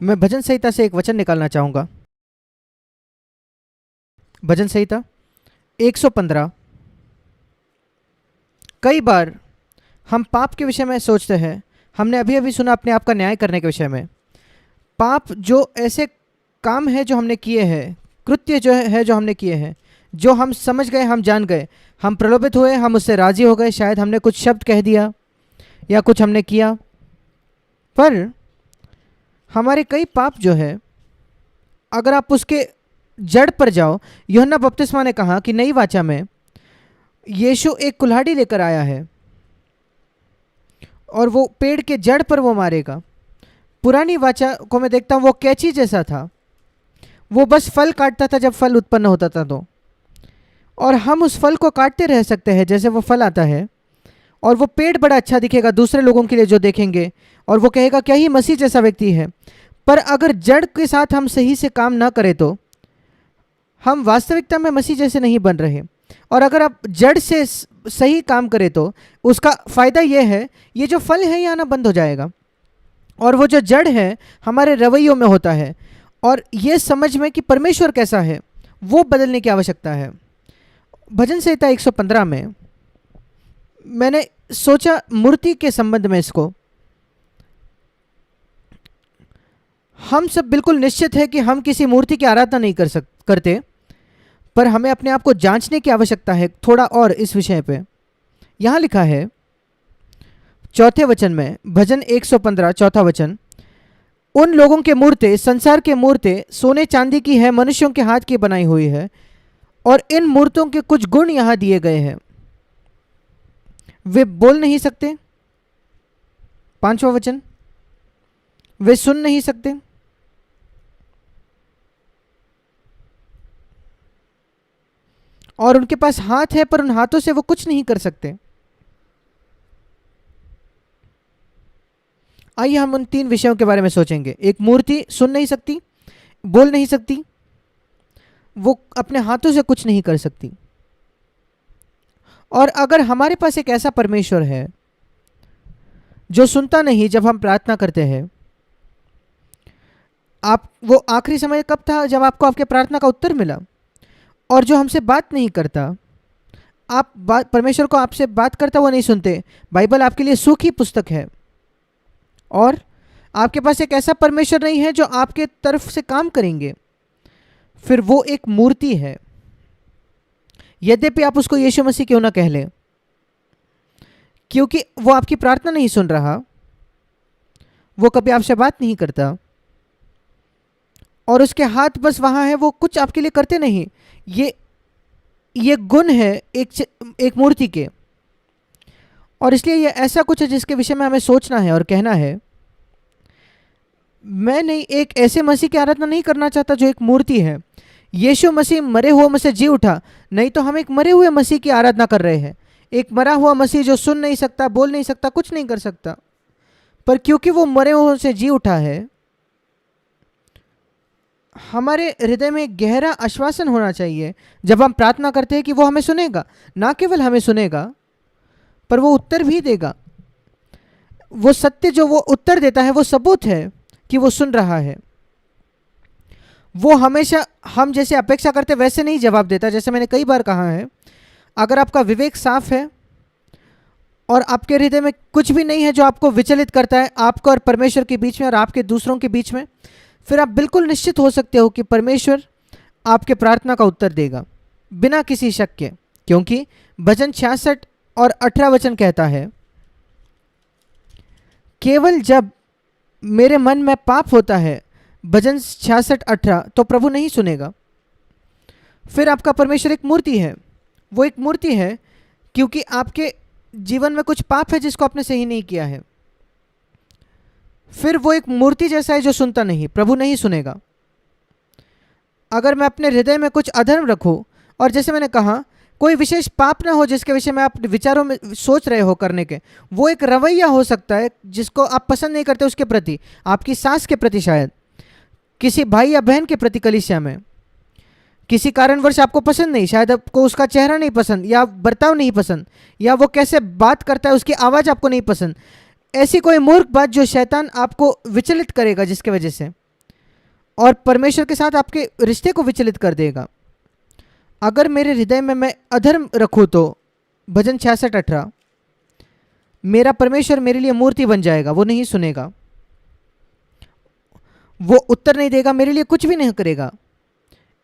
मैं भजन संहिता से एक वचन निकालना चाहूँगा। भजन संहिता 115। कई बार हम पाप के विषय में सोचते हैं। हमने अभी अभी सुना अपने आप का न्याय करने के विषय में। पाप जो ऐसे काम है जो हमने किए हैं, कृत्य जो है जो हमने किए हैं, जो हम समझ गए, हम जान गए, हम प्रलोभित हुए, हम उससे राजी हो गए, शायद हमने कुछ शब्द कह दिया या कुछ हमने किया, पर हमारे कई पाप जो है, अगर आप उसके जड़ पर जाओ, यूहन्ना बपतिस्मा ने कहा कि नई वाचा में यीशु एक कुल्हाड़ी लेकर आया है और वो पेड़ के जड़ पर वो मारेगा। पुरानी वाचा को मैं देखता हूँ, वो कैंची जैसा था, वो बस फल काटता था जब फल उत्पन्न होता था तो, और हम उस फल को काटते रह सकते हैं जैसे वो फल आता है, और वो पेड़ बड़ा अच्छा दिखेगा दूसरे लोगों के लिए जो देखेंगे, और वो कहेगा क्या ही मसीह जैसा व्यक्ति है। पर अगर जड़ के साथ हम सही से काम ना करें तो हम वास्तविकता में मसीह जैसे नहीं बन रहे। और अगर आप जड़ से सही काम करें तो उसका फ़ायदा ये है, ये जो फल है ये आना बंद हो जाएगा, और वो जो जड़ है हमारे रवैयों में होता है, और ये समझ में कि परमेश्वर कैसा है वो बदलने की आवश्यकता है। भजन संहिता 115 में मैंने सोचा मूर्ति के संबंध में, इसको हम सब बिल्कुल निश्चित है कि हम किसी मूर्ति की आराधना नहीं करते, पर हमें अपने आप को जांचने की आवश्यकता है थोड़ा और इस विषय पे। यहाँ लिखा है चौथे वचन में, भजन 115 चौथा वचन, उन लोगों के मूर्तें, संसार के मूर्तें सोने चांदी की है, मनुष्यों के हाथ की बनाई हुई है, और इन मूर्तों के कुछ गुण यहाँ दिए गए हैं। वे बोल नहीं सकते, पांचवा वचन, वे सुन नहीं सकते, और उनके पास हाथ है पर उन हाथों से वो कुछ नहीं कर सकते। आइए हम उन तीन विषयों के बारे में सोचेंगे। एक मूर्ति सुन नहीं सकती, बोल नहीं सकती, वो अपने हाथों से कुछ नहीं कर सकती। और अगर हमारे पास एक ऐसा परमेश्वर है जो सुनता नहीं जब हम प्रार्थना करते हैं, वो आखिरी समय कब था जब आपको आपके प्रार्थना का उत्तर मिला, और जो हमसे बात नहीं करता, परमेश्वर को आपसे बात करता हुआ नहीं सुनते। बाइबल आपके लिए सूखी पुस्तक है, और आपके पास एक ऐसा परमेश्वर नहीं है जो आपके तरफ से काम करेंगे, फिर वो एक मूर्ति है। यद्यपि आप उसको यीशु मसीह क्यों ना कह लें, क्योंकि वो आपकी प्रार्थना नहीं सुन रहा, वो कभी आपसे बात नहीं करता, और उसके हाथ बस वहाँ है, वो कुछ आपके लिए करते नहीं। ये गुण है एक मूर्ति के, और इसलिए ये ऐसा कुछ है जिसके विषय में हमें सोचना है और कहना है। मैं नहीं एक ऐसे मसीह की आराधना नहीं करना चाहता जो एक मूर्ति है। यीशु मसीह मरे हुए में से जी उठा, नहीं तो हम एक मरे हुए मसीह की आराधना कर रहे हैं। एक मरा हुआ मसीह जो सुन नहीं सकता, बोल नहीं सकता, कुछ नहीं कर सकता, पर क्योंकि वो मरे हुए से जी उठा है, हमारे हृदय में गहरा आश्वासन होना चाहिए जब हम प्रार्थना करते हैं कि वो हमें सुनेगा। ना केवल हमें सुनेगा, पर वो उत्तर भी देगा। वो सत्य जो वो उत्तर देता है वो सबूत है कि वो सुन रहा है। वो हमेशा हम जैसे अपेक्षा करते वैसे नहीं जवाब देता। जैसे मैंने कई बार कहा है, अगर आपका विवेक साफ है और आपके हृदय में कुछ भी नहीं है जो आपको विचलित करता है आपको और परमेश्वर के बीच में और आपके दूसरों के बीच में, फिर आप बिल्कुल निश्चित हो सकते हो कि परमेश्वर आपके प्रार्थना का उत्तर देगा बिना किसी शक के। क्योंकि भजन 66 और 18 वचन कहता है, केवल जब मेरे मन में पाप होता है, भजन 66:18, तो प्रभु नहीं सुनेगा। फिर आपका परमेश्वर एक मूर्ति है। वो एक मूर्ति है क्योंकि आपके जीवन में कुछ पाप है जिसको आपने सही नहीं किया है। फिर वो एक मूर्ति जैसा है जो सुनता नहीं, प्रभु नहीं सुनेगा। अगर मैं अपने हृदय में कुछ अधर्म रखूं, और जैसे मैंने कहा कोई विशेष पाप ना हो जिसके विषय में आप विचारों में सोच रहे हो करने के, वो एक रवैया हो सकता है जिसको आप पसंद नहीं करते उसके प्रति, आपकी सास के प्रति, शायद किसी भाई या बहन के प्रति कलीसिया में, किसी कारणवश आपको पसंद नहीं, शायद आपको उसका चेहरा नहीं पसंद या बर्ताव नहीं पसंद, या वो कैसे बात करता है उसकी आवाज़ आपको नहीं पसंद। ऐसी कोई मूर्ख बात जो शैतान आपको विचलित करेगा, जिसके वजह से और परमेश्वर के साथ आपके रिश्ते को विचलित कर देगा। अगर मेरे हृदय में मैं अधर्म रखूँ तो भजन 66:18, मेरा परमेश्वर मेरे लिए मूर्ति बन जाएगा, वो नहीं सुनेगा, वो उत्तर नहीं देगा, मेरे लिए कुछ भी नहीं करेगा।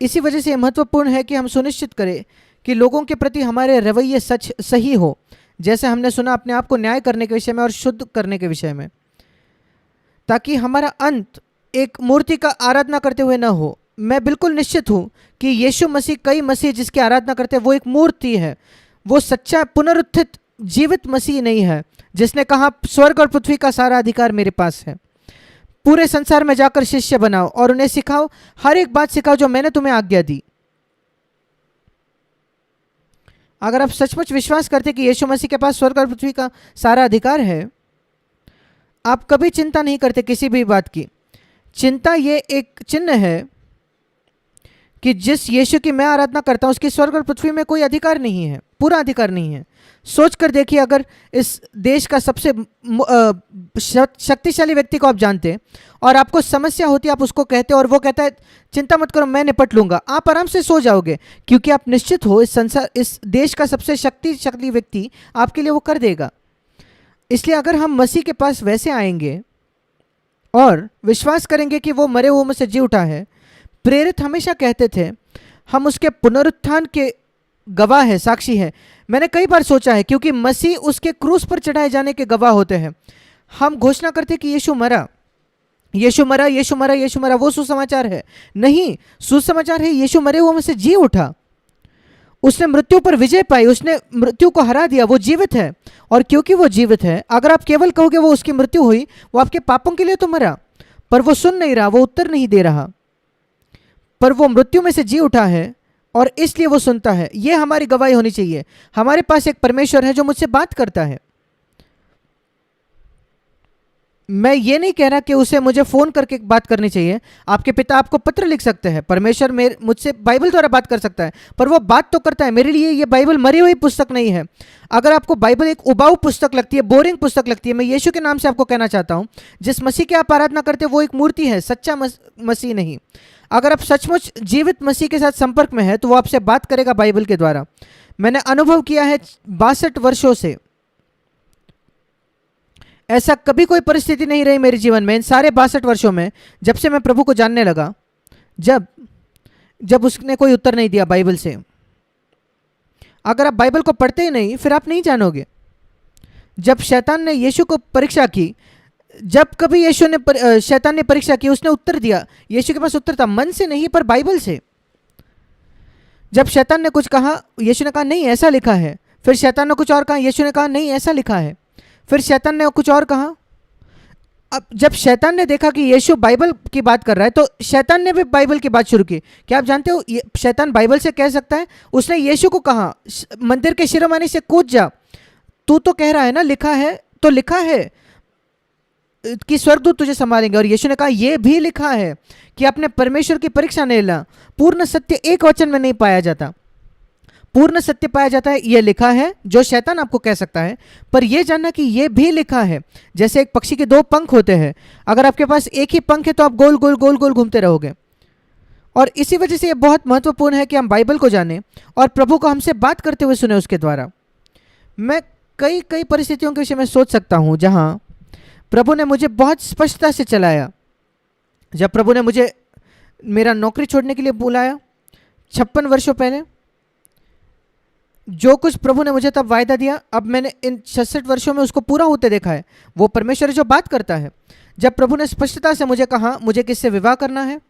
इसी वजह से यह महत्वपूर्ण है कि हम सुनिश्चित करें कि लोगों के प्रति हमारे रवैये सही हो, जैसे हमने सुना अपने आप को न्याय करने के विषय में और शुद्ध करने के विषय में, ताकि हमारा अंत एक मूर्ति का आराधना करते हुए न हो। मैं बिल्कुल निश्चित हूँ कि यीशु मसीह, कई मसीह जिसकी आराधना करते हैं, वो एक मूर्ति है, वो सच्चा पुनरुत्थित जीवित मसीह नहीं है जिसने कहा स्वर्ग और पृथ्वी का सारा अधिकार मेरे पास है। पूरे संसार में जाकर शिष्य बनाओ और उन्हें सिखाओ, हर एक बात सिखाओ जो मैंने तुम्हें आज्ञा दी। अगर आप सचमुच विश्वास करते कि यीशु मसीह के पास स्वर्ग और पृथ्वी का सारा अधिकार है, आप कभी चिंता नहीं करते किसी भी बात की। चिंता ये एक चिन्ह है कि जिस यीशु की मैं आराधना करता हूं उसकी स्वर्ग और पृथ्वी में कोई अधिकार नहीं है, पूरा अधिकार नहीं है। सोच कर देखिए, अगर इस देश का सबसे शक्तिशाली व्यक्ति को आप जानते और आपको समस्या होती, आप उसको कहते और वो कहता है चिंता मत करो मैं निपट लूंगा, आप आराम से सो जाओगे, क्योंकि आप निश्चित हो इस देश का सबसे शक्तिशाली व्यक्ति आपके लिए वो कर देगा। इसलिए अगर हम मसीह के पास वैसे आएंगे और विश्वास करेंगे कि वो मरे हुए में से जी उठा है, प्रेरित हमेशा कहते थे हम उसके पुनरुत्थान के गवाह है, साक्षी है। मैंने कई बार सोचा है, क्योंकि मसीह उसके क्रूस पर चढ़ाए जाने के गवाह होते हैं। हम घोषणा करते कि यीशु मरा, यीशु मरा, यीशु मरा, यीशु मरा, वो सुसमाचार है? नहीं, सुसमाचार है यीशु मरे हुए में से जी उठा, उसने मृत्यु पर विजय पाई, उसने मृत्यु को हरा दिया, वो जीवित है। और क्योंकि वो जीवित है, अगर आप केवल कहोगे वो उसकी मृत्यु हुई, वो आपके पापों के लिए तो मरा, पर वो सुन नहीं रहा, वो उत्तर नहीं दे रहा, पर वो मृत्यु में से जी उठा है और इसलिए वो सुनता है। ये हमारी गवाही होनी चाहिए। हमारे पास एक परमेश्वर है जो मुझसे बात करता है। मैं ये नहीं कह रहा कि उसे मुझे फ़ोन करके बात करनी चाहिए। आपके पिता आपको पत्र लिख सकते हैं, परमेश्वर मुझसे बाइबल द्वारा बात कर सकता है, पर वो बात तो करता है। मेरे लिए ये बाइबल मरी हुई पुस्तक नहीं है। अगर आपको बाइबल एक उबाऊ पुस्तक लगती है, बोरिंग पुस्तक लगती है, मैं यीशु के नाम से आपको कहना चाहता हूँ, जिस मसीह की आप आराधना करते हैं वो एक मूर्ति है, सच्चा मसीह नहीं। अगर आप सचमुच जीवित मसीह के साथ संपर्क में है तो वो आपसे बात करेगा बाइबल के द्वारा। मैंने अनुभव किया है 62 वर्षों से, ऐसा कभी कोई परिस्थिति नहीं रही मेरे जीवन में, इन सारे 62 वर्षों में, जब से मैं प्रभु को जानने लगा, जब उसने कोई उत्तर नहीं दिया बाइबल से। अगर आप बाइबल को पढ़ते ही नहीं, फिर आप नहीं जानोगे। जब शैतान ने यीशु को परीक्षा की, जब कभी शैतान ने परीक्षा की, उसने उत्तर दिया। यीशु के पास उत्तर था, मन से नहीं पर बाइबल से। जब शैतान ने कुछ कहा, यीशु ने कहा नहीं ऐसा लिखा है। फिर शैतान ने कुछ और कहा, यीशु ने कहा नहीं ऐसा लिखा है। फिर शैतान ने कुछ और कहा। अब जब शैतान ने देखा कि यीशु बाइबल की बात कर रहा है, तो शैतान ने भी बाइबल की बात शुरू की। क्या आप जानते हो शैतान बाइबल से कह सकता है? उसने यीशु को कहा मंदिर के शिरोमणि से कूद जा, तू तो कह रहा है ना लिखा है, तो लिखा है कि स्वर्गदूत तुझे संभालेंगे। और यीशु ने कहा यह भी लिखा है कि अपने परमेश्वर की परीक्षा नहीं लेना। पूर्ण सत्य एक वचन में नहीं पाया जाता, पूर्ण सत्य पाया जाता है। यह लिखा है जो शैतान आपको कह सकता है, पर यह जानना कि यह भी लिखा है। जैसे एक पक्षी के 2 पंख होते हैं, अगर आपके पास एक ही पंख है तो आप गोल गोल गोल गोल घूमते रहोगे। और इसी वजह से यह बहुत महत्वपूर्ण है कि हम बाइबल को जानें और प्रभु को हमसे बात करते हुए सुने उसके द्वारा। मैं कई परिस्थितियों के विषय में सोच सकता हूँ जहाँ प्रभु ने मुझे बहुत स्पष्टता से चलाया। जब प्रभु ने मुझे मेरा नौकरी छोड़ने के लिए बुलाया 56 वर्षों पहले, जो कुछ प्रभु ने मुझे तब वायदा दिया, अब मैंने इन 66 वर्षों में उसको पूरा होते देखा है। वो परमेश्वर जो बात करता है। जब प्रभु ने स्पष्टता से मुझे कहा मुझे किससे विवाह करना है,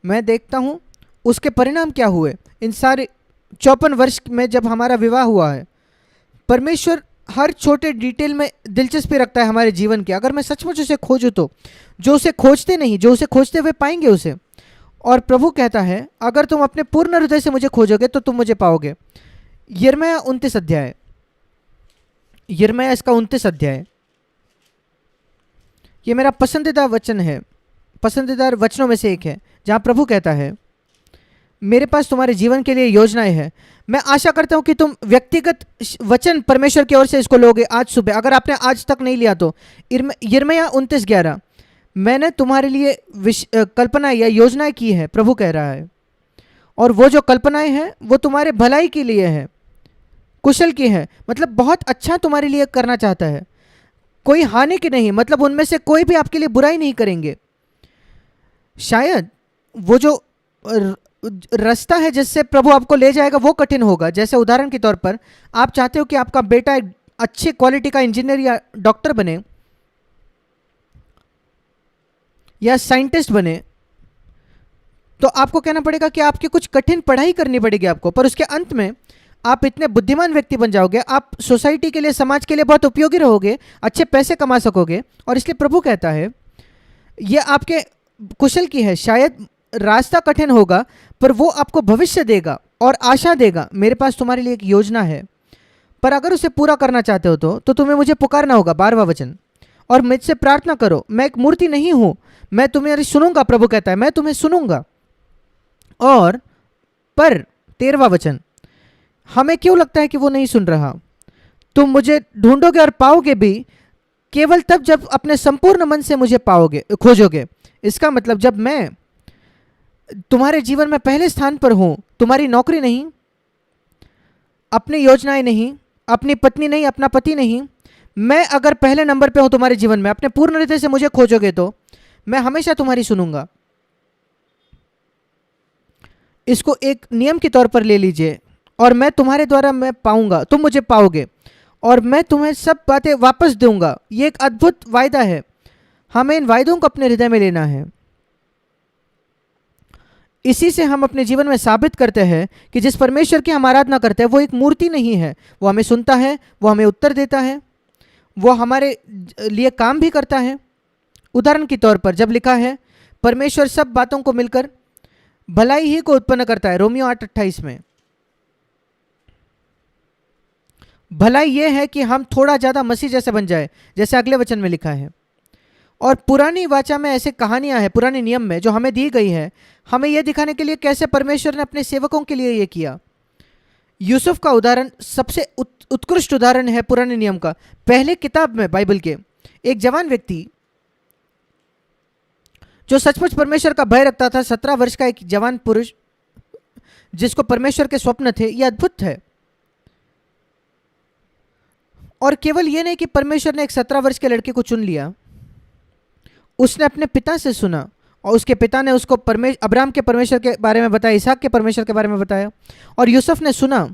मैं देखता हूँ उसके परिणाम क्या हुए। इन सारे 54 वर्ष में जब हमारा विवाह हुआ है, परमेश्वर हर छोटे डिटेल में दिलचस्पी रखता है हमारे जीवन की। अगर मैं सचमुच उसे खोजूँ तो, जो उसे खोजते नहीं, जो उसे खोजते हुए पाएंगे उसे। और प्रभु कहता है अगर तुम अपने पूर्ण हृदय से मुझे खोजोगे तो तुम मुझे पाओगे। यिर्मयाह 29 अध्याय, यिर्मयाह इसका 29 अध्याय, ये मेरा पसंदीदा वचन है, पसंदीदा वचनों में से एक है, जहाँ प्रभु कहता है मेरे पास तुम्हारे जीवन के लिए योजनाएं हैं। मैं आशा करता हूं कि तुम व्यक्तिगत वचन परमेश्वर की ओर से इसको लोगे आज सुबह। अगर आपने आज तक नहीं लिया तो यिर्मयाह 29:11, मैंने तुम्हारे लिए कल्पना या योजनाएं की है, प्रभु कह रहा है, और वो जो कल्पनाएं हैं वो तुम्हारे भलाई के लिए है, कुशल की है, मतलब बहुत अच्छा तुम्हारे लिए करना चाहता है, कोई हानि की नहीं, मतलब उनमें से कोई भी आपके लिए बुराई नहीं करेंगे। शायद वो जो रास्ता है जिससे प्रभु आपको ले जाएगा वो कठिन होगा। जैसे उदाहरण के तौर पर आप चाहते हो कि आपका बेटा एक अच्छे क्वालिटी का इंजीनियर या डॉक्टर बने या साइंटिस्ट बने, तो आपको कहना पड़ेगा कि आपकी कुछ कठिन पढ़ाई करनी पड़ेगी आपको, पर उसके अंत में आप इतने बुद्धिमान व्यक्ति बन जाओगे, आप सोसाइटी के लिए, समाज के लिए बहुत उपयोगी रहोगे, अच्छे पैसे कमा सकोगे। और इसलिए प्रभु कहता है ये आपके कुशल की है। शायद रास्ता कठिन होगा पर वो आपको भविष्य देगा और आशा देगा, मेरे पास तुम्हारे लिए एक योजना है, पर अगर उसे पूरा करना चाहते हो तो तुम्हें मुझे पुकारना होगा, 12वां वचन, और मुझसे प्रार्थना करो। मैं एक मूर्ति नहीं हूं, मैं तुम्हें सुनूंगा, प्रभु कहता है, मैं तुम्हें सुनूंगा। और पर 13वां वचन, हमें क्यों लगता है कि वो नहीं सुन रहा? तुम मुझे ढूंढोगे और पाओगे भी केवल तब जब अपने संपूर्ण मन से मुझे पाओगे, खोजोगे। इसका मतलब जब मैं तुम्हारे जीवन में पहले स्थान पर हूं, तुम्हारी नौकरी नहीं, अपनी योजनाएं नहीं, अपनी पत्नी नहीं, अपना पति नहीं, मैं अगर पहले नंबर पे हूं तुम्हारे जीवन में, अपने पूर्ण हृदय से मुझे खोजोगे तो मैं हमेशा तुम्हारी सुनूंगा। इसको एक नियम के तौर पर ले लीजिए, और मैं तुम्हारे द्वारा मैं पाऊंगा, तुम मुझे पाओगे और मैं तुम्हें सब बातें वापस दूंगा। ये एक अद्भुत वायदा है, हमें इन वायदों को अपने हृदय में लेना है। इसी से हम अपने जीवन में साबित करते हैं कि जिस परमेश्वर की हम आराधना करते हैं वो एक मूर्ति नहीं है, वो हमें सुनता है, वो हमें उत्तर देता है, वो हमारे लिए काम भी करता है। उदाहरण के तौर पर जब लिखा है परमेश्वर सब बातों को मिलकर भलाई ही को उत्पन्न करता है, रोमियो 8:28 में, भलाई ये है कि हम थोड़ा ज्यादा मसीह जैसे बन जाए, जैसे अगले वचन में लिखा है। और पुरानी वाचा में ऐसे कहानियां हैं, पुराने नियम में जो हमें दी गई है, हमें यह दिखाने के लिए कैसे परमेश्वर ने अपने सेवकों के लिए यह किया। यूसुफ का उदाहरण सबसे उत्कृष्ट उदाहरण है पुराने नियम का। पहले किताब में बाइबल के एक जवान व्यक्ति जो सचमुच परमेश्वर का भय रखता था, 17 वर्ष का एक जवान पुरुष जिसको परमेश्वर के स्वप्न थे, यह अद्भुत है। और केवल यह नहीं कि परमेश्वर ने एक 17 वर्ष के लड़के को चुन लिया, उसने अपने पिता से सुना और उसके पिता ने उसको अब्राहम के परमेश्वर के बारे में बताया, इसहाक के परमेश्वर के बारे में बताया, और यूसुफ ने सुना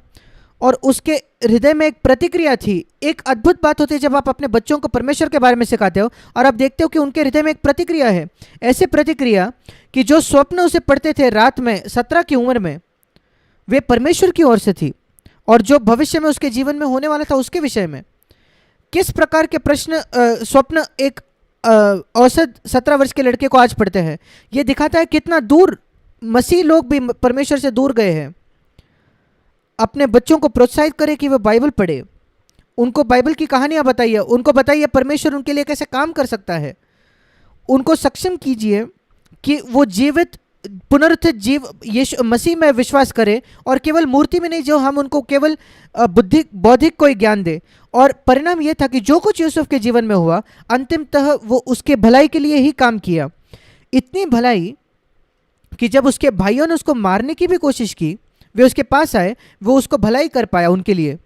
और उसके हृदय में एक प्रतिक्रिया थी। एक अद्भुत बात होती है जब आप अपने बच्चों को परमेश्वर के बारे में सिखाते हो और आप देखते हो कि उनके हृदय में एक प्रतिक्रिया है, ऐसे प्रतिक्रिया कि जो स्वप्न उसे पढ़ते थे रात में 17 की उम्र में, वे परमेश्वर की ओर से थी, और जो भविष्य में उसके जीवन में होने वाला था उसके विषय में। किस प्रकार के प्रश्न स्वप्न एक औसत 17 वर्ष के लड़के को आज पढ़ते हैं, यह दिखाता है कितना दूर मसीह लोग भी परमेश्वर से दूर गए हैं। अपने बच्चों को प्रोत्साहित करें कि वे बाइबल पढ़े, उनको बाइबल की कहानियां बताइए, उनको बताइए परमेश्वर उनके लिए कैसे काम कर सकता है, उनको सक्षम कीजिए कि वो जीवित पुनरुत्थित जीव यीशु मसीह में विश्वास करें, और केवल मूर्ति में नहीं जो हम उनको केवल बौद्धिक कोई ज्ञान दे। और परिणाम यह था कि जो कुछ यूसुफ के जीवन में हुआ अंतिमतः वो उसके भलाई के लिए ही काम किया। इतनी भलाई कि जब उसके भाइयों ने उसको मारने की भी कोशिश की, वे उसके पास आए, वो उसको भलाई कर पाया उनके लिए।